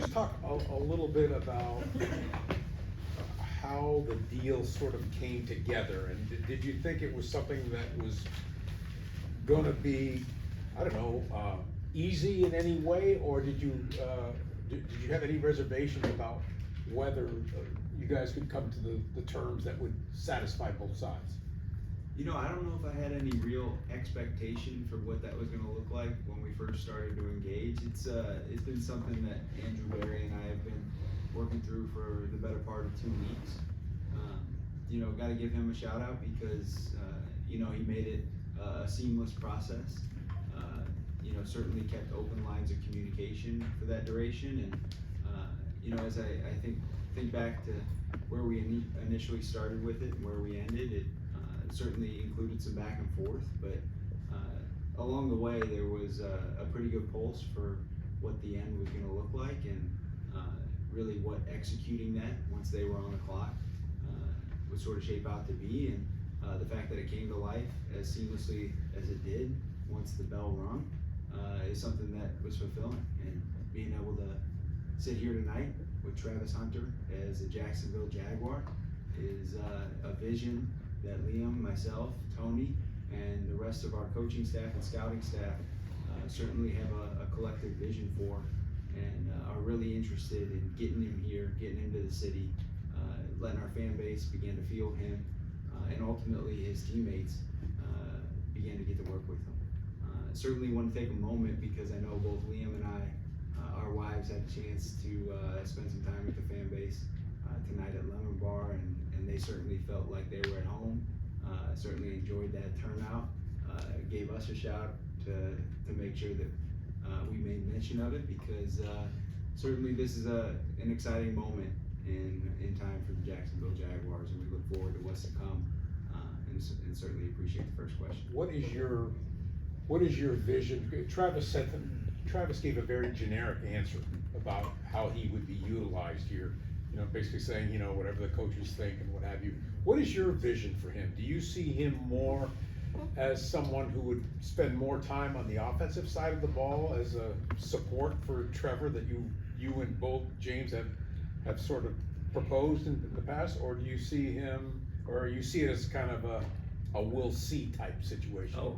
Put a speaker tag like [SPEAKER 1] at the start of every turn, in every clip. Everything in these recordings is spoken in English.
[SPEAKER 1] just talk a little bit about how the deal sort of came together, and did you think it was something that was gonna be, I don't know, easy in any way, or did you have any reservations about whether you guys could come to the terms that would satisfy both sides?
[SPEAKER 2] You know, I don't know if I had any real expectation for what that was going to look like when we first started to engage. It's been something that Andrew Berry and I have been working through for the better part of 2 weeks. You know, got to give him a shout out because you know, he made it a seamless process. You know, certainly kept open lines of communication for that duration, and you know, as I think back to where we initially started with it and where we ended, it certainly included some back and forth, but along the way there was a pretty good pulse for what the end was going to look like, and really what executing that once they were on the clock would sort of shape out to be, and the fact that it came to life as seamlessly as it did once the bell rung is something that was fulfilling. And being able to sit here tonight with Travis Hunter as a Jacksonville Jaguar is a vision that Liam, myself, Tony, and the rest of our coaching staff and scouting staff certainly have a collective vision for, and are really interested in getting him here, getting him to the city, letting our fan base begin to feel him, and ultimately his teammates begin to get to work with him. Certainly want to take a moment because I know both Liam and I, our wives had a chance to spend some time with the fan base tonight at Lemon Bar, and they certainly felt like they were at home. Certainly enjoyed that turnout. Gave us a shout to make sure that we made mention of it, because certainly this is an exciting moment in time for the Jacksonville Jaguars, and we look forward to what's to come, and certainly appreciate the first question.
[SPEAKER 1] What is your vision? Travis gave a very generic answer about how he would be utilized here. You know, basically saying, you know, whatever the coaches think and what have you. What is your vision for him? Do you see him more as someone who would spend more time on the offensive side of the ball as a support for Trevor that you and both James have sort of proposed in the past, or do you see him, or you see it as kind of a we'll see type situation?
[SPEAKER 3] Oh,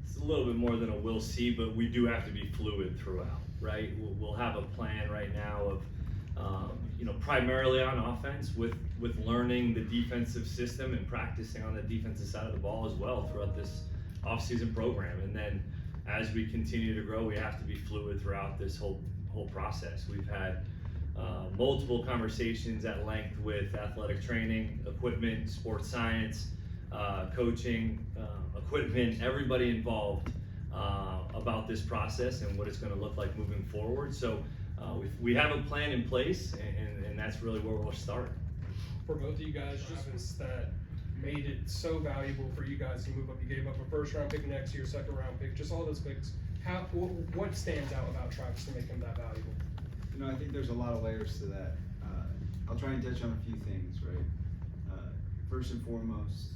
[SPEAKER 3] it's a little bit more than a we'll see, but we do have to be fluid throughout, right? We'll have a plan right now of you know, primarily on offense with learning the defensive system and practicing on the defensive side of the ball as well throughout this offseason program. And then as we continue to grow, we have to be fluid throughout this whole process. We've had multiple conversations at length with athletic training, equipment, sports science, coaching, equipment, everybody involved about this process and what it's going to look like moving forward. So we have a plan in place, and that's really where we'll start.
[SPEAKER 4] For both of you guys, Travis, that made it so valuable for you guys to move up. You gave up a first round pick next year, second round pick, just all those picks. What stands out about Travis to make him that valuable?
[SPEAKER 2] You know, I think there's a lot of layers to that. I'll try and touch on a few things, right? First and foremost,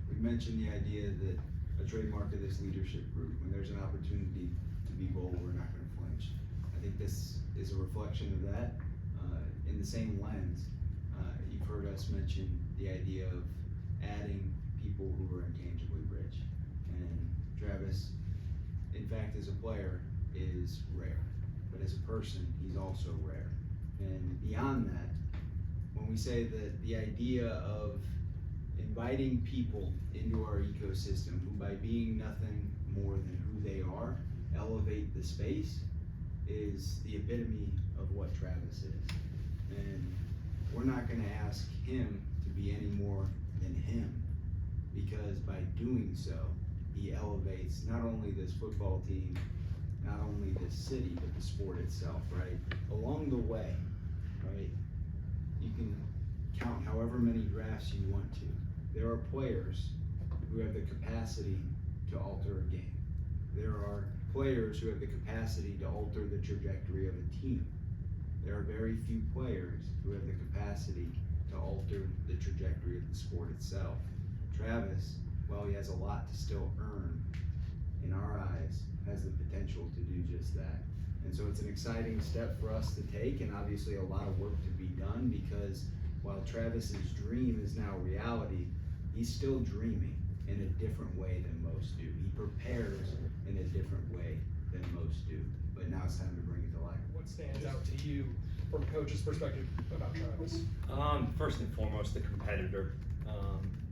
[SPEAKER 2] we mentioned the idea that a trademark of this leadership group, when there's an opportunity to be bold, we're not going to flinch. I think this is a reflection of that. In the same lens, you've heard us mention the idea of adding people who are intangibly rich. And Travis, in fact, as a player, is rare. But as a person, he's also rare. And beyond that, when we say that the idea of inviting people into our ecosystem who, by being nothing more than who they are, elevate the space, is the epitome of what Travis is. And we're not going to ask him to be any more than him, because by doing so, he elevates not only this football team, not only this city, but the sport itself, right? Along the way, right, you can count however many drafts you want to. There are players who have the capacity to alter a game. There are players who have the capacity to alter the trajectory of a team. There are very few players who have the capacity to alter the trajectory of the sport itself. Travis, while he has a lot to still earn, in our eyes, has the potential to do just that. And so it's an exciting step for us to take, and obviously a lot of work to be done, because while Travis's dream is now reality, he's still dreaming in a different way than most do. He prepares in a different way than most do, but now it's time to bring it to life.
[SPEAKER 4] What stands out to you from a coach's perspective about Travis?
[SPEAKER 3] First and foremost, the competitor.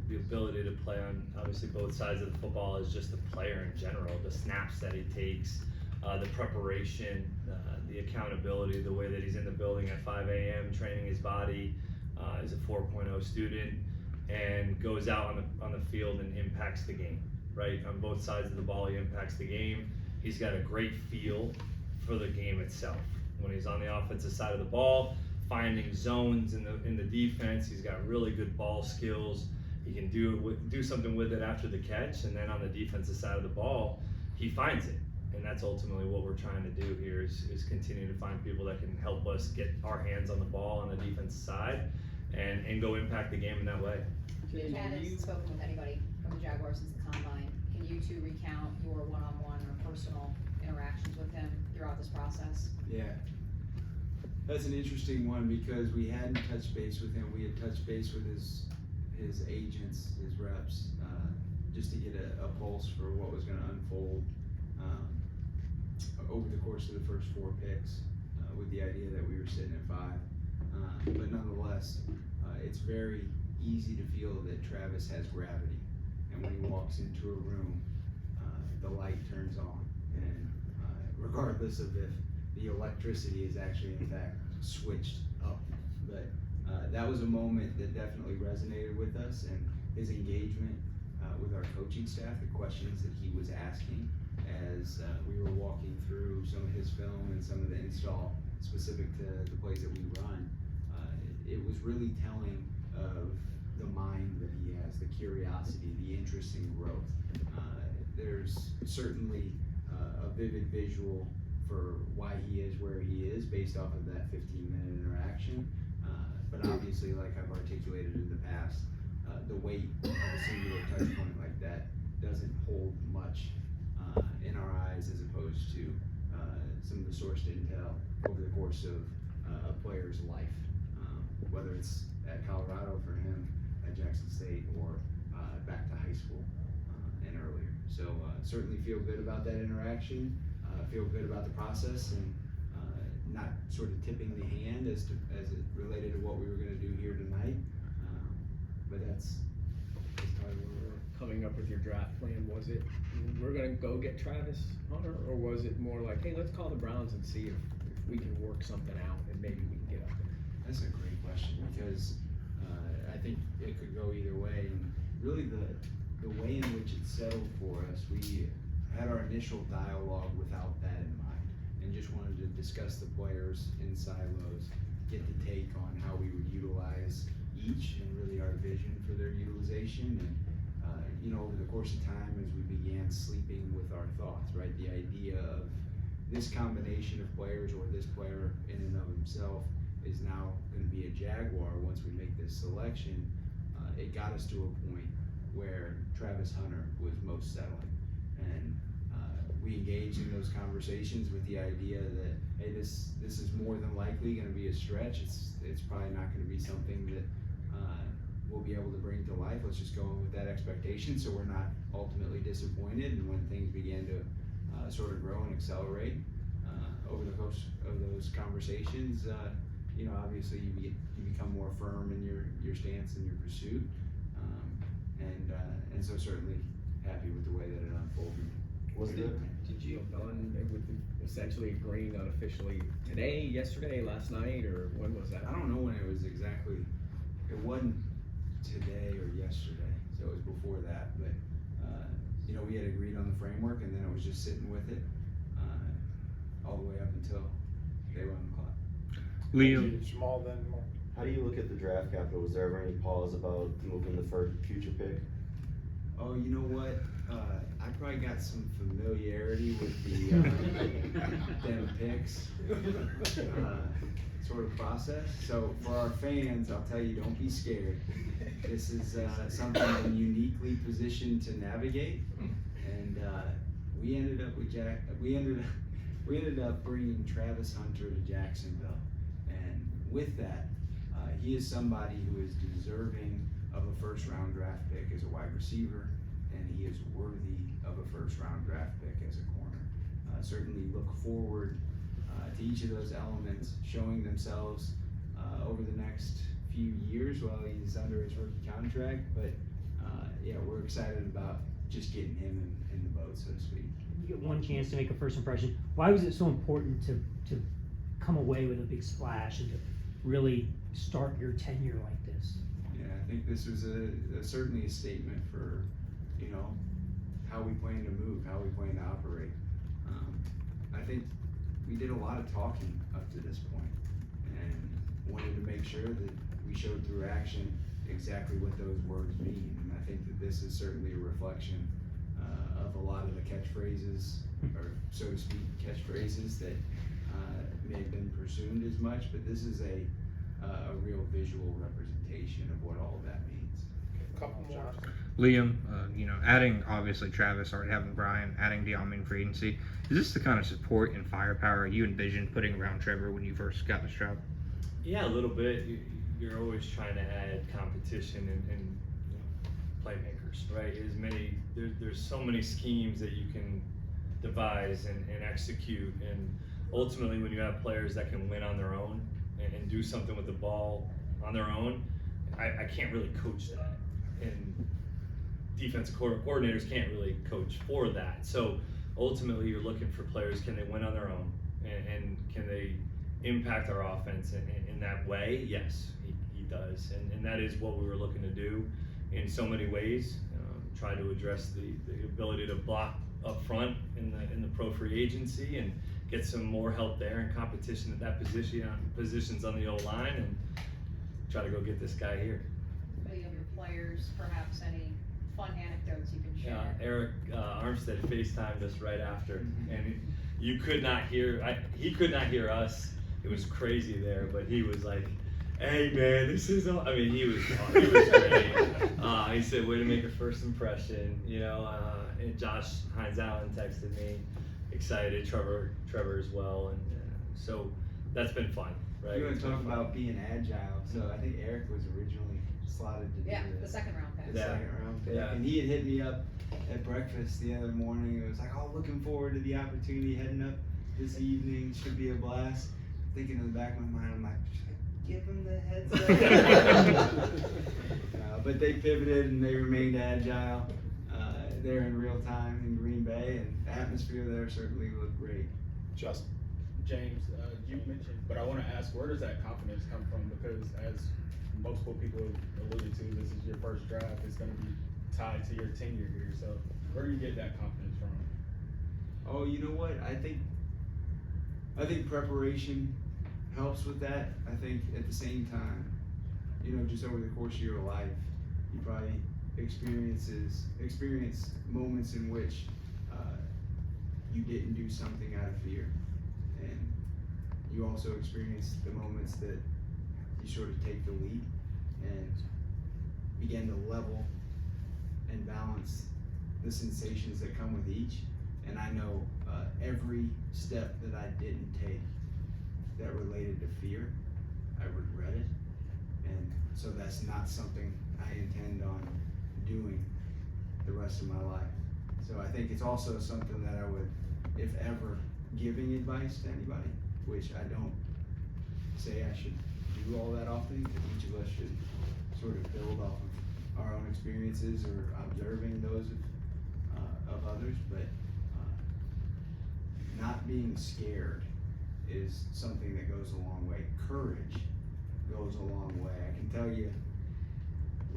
[SPEAKER 3] The ability to play on obviously both sides of the football is just a player in general. The snaps that he takes, the preparation, the accountability, the way that he's in the building at 5 a.m. training his body, is a 4.0 student, and goes out on the field and impacts the game, right? On both sides of the ball, he impacts the game. He's got a great feel for the game itself. When he's on the offensive side of the ball, finding zones in the defense, he's got really good ball skills. He can do something with it after the catch, and then on the defensive side of the ball, he finds it. And that's ultimately what we're trying to do here is continue to find people that can help us get our hands on the ball on the defensive side and go impact the game in that way.
[SPEAKER 5] You haven't spoken with anybody from the Jaguars since the combine. Can you two recount your one-on-one or personal interactions with him throughout this process?
[SPEAKER 2] Yeah. That's an interesting one, because we hadn't touched base with him. We had touched base with his agents, his reps, just to get a pulse for what was going to unfold over the course of the first 4 picks, with the idea that we were sitting at 5. But nonetheless, it's very easy to feel that Travis has gravity, and when he walks into a room, the light turns on, and regardless of if the electricity is actually in fact switched up. But that was a moment that definitely resonated with us, and his engagement with our coaching staff, the questions that he was asking as we were walking through some of his film and some of the install specific to the plays that we run, it was really telling of the mind that he has, the curiosity, the interest in growth. There's certainly a vivid visual for why he is where he is based off of that 15-minute interaction. But obviously, like I've articulated in the past, the weight of a singular touch point like that doesn't hold much in our eyes, as opposed to some of the sourced intel over the course of a player's life, whether it's at Colorado for him, at Jackson State, or back to high school and earlier. So certainly feel good about that interaction, feel good about the process, and not sort of tipping the hand as it related to what we were going to do here tonight. But that's probably where we're
[SPEAKER 6] coming up with your draft plan. Was it, we're gonna go get Travis Hunter, or was it more like, hey, let's call the Browns and see if we can work something out and maybe we can get up there?
[SPEAKER 2] That's a great question, because I think it could go either way. And really the way in which it settled for us, we had our initial dialogue without that in mind, and just wanted to discuss the players in silos, get the take on how we would utilize each, and really our vision for their utilization. And over the course of time, as we began sleeping with our thoughts, right, the idea of this combination of players, or this player in and of himself, is now going to be a Jaguar once we make this selection. It got us to a point where Travis Hunter was most settling, and we engaged in those conversations with the idea that, hey, this is more than likely going to be a stretch. It's probably not going to be something that we'll be able to bring to life. Let's just go in with that expectation, so we're not ultimately disappointed. And when things began to sort of grow and accelerate over the course of those conversations, obviously you become more firm in your stance and your pursuit, and so certainly happy with the way that it unfolded.
[SPEAKER 6] Did you done with essentially agreeing unofficially today, yesterday, last night, or when was that?
[SPEAKER 2] I don't know when it was exactly. It wasn't today or yesterday, so it was before that. But we had agreed on the framework, and then it was just sitting with it all the way up until they were on the clock.
[SPEAKER 1] Liam. Jamal then.
[SPEAKER 7] How do you look at the draft capital? Was there ever any pause about moving the future pick?
[SPEAKER 2] Oh, you know what? I probably got some familiarity with the them picks sort of process. So for our fans, I'll tell you, don't be scared. This is something I'm uniquely positioned to navigate, and we ended up with we ended up bringing Travis Hunter to Jacksonville, and with that, he is somebody who is deserving of a first-round draft pick as a wide receiver, and he is worthy of a first-round draft pick as a corner. Certainly look forward to each of those elements showing themselves over the next few years while he's under his rookie contract, but yeah, we're excited about just getting him in the boat, so to speak.
[SPEAKER 8] You get one chance to make a first impression. Why was it so important to come away with a big splash and to really start your tenure like this?
[SPEAKER 2] Yeah, I think this was certainly a statement for, you know, how we plan to move, how we plan to operate. I think we did a lot of talking up to this point and wanted to make sure that we showed through action exactly what those words mean. And I think that this is certainly a reflection of a lot of the catchphrases, or so to speak, catchphrases that may have been presumed as much, but this is a real visual representation of what all of that means.
[SPEAKER 1] Couple more.
[SPEAKER 9] Liam, adding obviously Travis, already having Brian, adding Diamond for agency, is this the kind of support and firepower you envisioned putting around Trevor when you first got this job?
[SPEAKER 3] Yeah, a little bit. You're always trying to add competition and playmakers, right? There's so many schemes that you can devise and execute, and ultimately when you have players that can win on their own and do something with the ball on their own, I can't really coach that, and defensive coordinators can't really coach for that. So ultimately you're looking for players, can they win on their own, and can they impact our offense in that way? Yes, he does, and that is what we were looking to do in so many ways. Try to address the ability to block up front in the pro free agency and get some more help there and competition at that positions on the O-line, and try to go get this guy here.
[SPEAKER 5] Any of your players, perhaps any fun anecdotes you can share?
[SPEAKER 3] Eric Armstead FaceTimed us right after, and you could not hear, he could not hear us. It was crazy there, but he was like, "Hey man, this is all," I mean, he was great. He said, "Way to make a first impression," and Josh Hines Allen texted me, excited, Trevor as well, and so that's been fun, right?
[SPEAKER 2] You want to talk about being agile, so I think Eric was originally slotted to do
[SPEAKER 5] The second round pick.
[SPEAKER 2] the second round pick,
[SPEAKER 3] Yeah.
[SPEAKER 2] and he had hit me up at breakfast the other morning. It was like, "Oh, looking forward to the opportunity heading up this evening, should be a blast." Thinking in the back of my mind, I'm like, should I give him the heads up? But they pivoted and they remained agile there in real time in Green Bay, and the atmosphere there certainly looked great.
[SPEAKER 1] Justin.
[SPEAKER 10] James, you mentioned, but I want to ask, where does that confidence come from? Because as multiple people have alluded to, this is your first draft. It's going to be tied to your tenure here. So where do you get that confidence from?
[SPEAKER 2] Oh, you know what? I think preparation helps with that. I think at the same time, just over the course of your life, you probably experience moments in which you didn't do something out of fear, and you also experience the moments that you sort of take the lead and begin to level and balance the sensations that come with each. And I know every step that I didn't take that related to fear, I regret it, and so that's not something I intend on doing the rest of my life. So I think it's also something that I would, if ever, giving advice to anybody, which I don't say I should do all that often, because each of us should sort of build off of our own experiences or observing those of others, but not being scared is something that goes a long way. Courage goes a long way. I can tell you,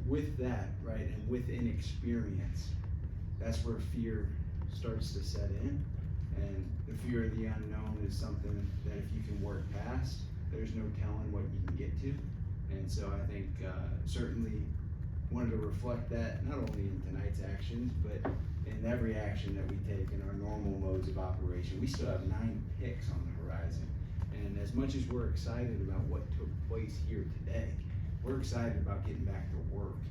[SPEAKER 2] with that, right, and with inexperience, that's where fear starts to set in. And the fear of the unknown is something that if you can work past, there's no telling what you can get to. And so I think certainly wanted to reflect that not only in tonight's actions, but in every action that we take in our normal modes of operation. We still have 9 picks on the horizon. And as much as we're excited about what took place here today, we're excited about getting back to work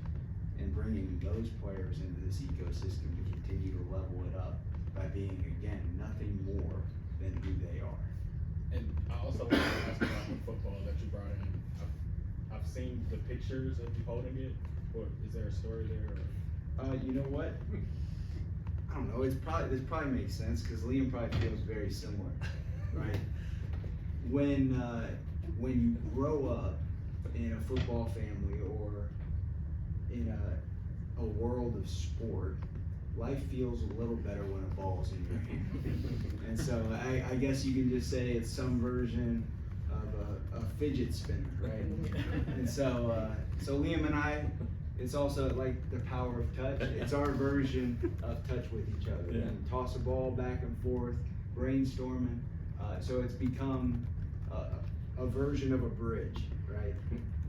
[SPEAKER 2] and bringing those players into this ecosystem to continue to level it up by being, again, nothing more than who they are.
[SPEAKER 10] And I also want to ask about the football that you brought in. I've seen the pictures of you holding it. Or is there a story there? Or?
[SPEAKER 2] You know what? I don't know. This probably makes sense because Liam probably feels very similar, right? When you grow up in a football family or in a world of sport, life feels a little better when a ball's in your hand. And so I guess you can just say it's some version of a fidget spinner, right? And so Liam and I, it's also like the power of touch. It's our version of touch with each other.
[SPEAKER 3] Yeah.
[SPEAKER 2] And toss a ball back and forth, brainstorming. So it's become a version of a bridge, right?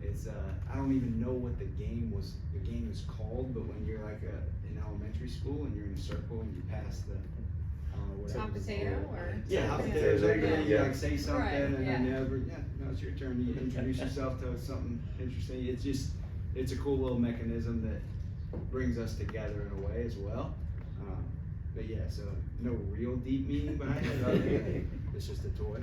[SPEAKER 2] It's I don't even know what the game is called, but when you're like in elementary school and you're in a circle and you pass the whatever.
[SPEAKER 5] Hot potato or?
[SPEAKER 2] Yeah, hot potatoes. You
[SPEAKER 7] Yeah.
[SPEAKER 2] like say something
[SPEAKER 5] Right,
[SPEAKER 2] and then
[SPEAKER 5] yeah.
[SPEAKER 2] no, it's your turn. You introduce yourself to something interesting. It's a cool little mechanism that brings us together in a way as well. But yeah, so no real deep meaning behind it. It's just a toy.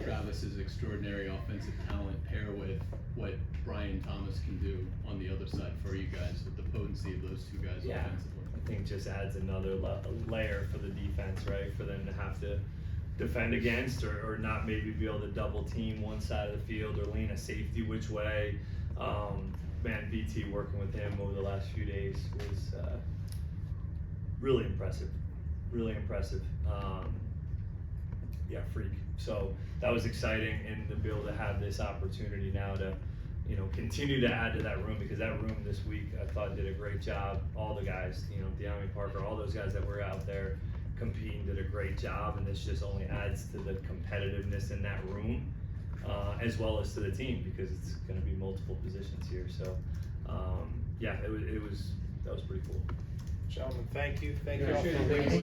[SPEAKER 11] Travis's extraordinary offensive talent pair with what Brian Thomas can do on the other side for you guys with the potency of those two guys
[SPEAKER 3] Yeah.
[SPEAKER 11] offensively.
[SPEAKER 3] I think just adds another layer for the defense, right? For them to have to defend against or not maybe be able to double team one side of the field or lean a safety which way. Man, BT working with him over the last few days was really impressive. Really impressive. Yeah, freak. So that was exciting, and to be able to have this opportunity now to, continue to add to that room, because that room this week I thought did a great job. All the guys, De'Ami Parker, all those guys that were out there competing did a great job, and this just only adds to the competitiveness in that room, as well as to the team, because it's going to be multiple positions here. So, yeah, that was pretty cool.
[SPEAKER 1] Gentlemen, thank you. Thank you
[SPEAKER 4] Yeah,
[SPEAKER 1] all
[SPEAKER 4] appreciate
[SPEAKER 1] for
[SPEAKER 4] it.
[SPEAKER 1] being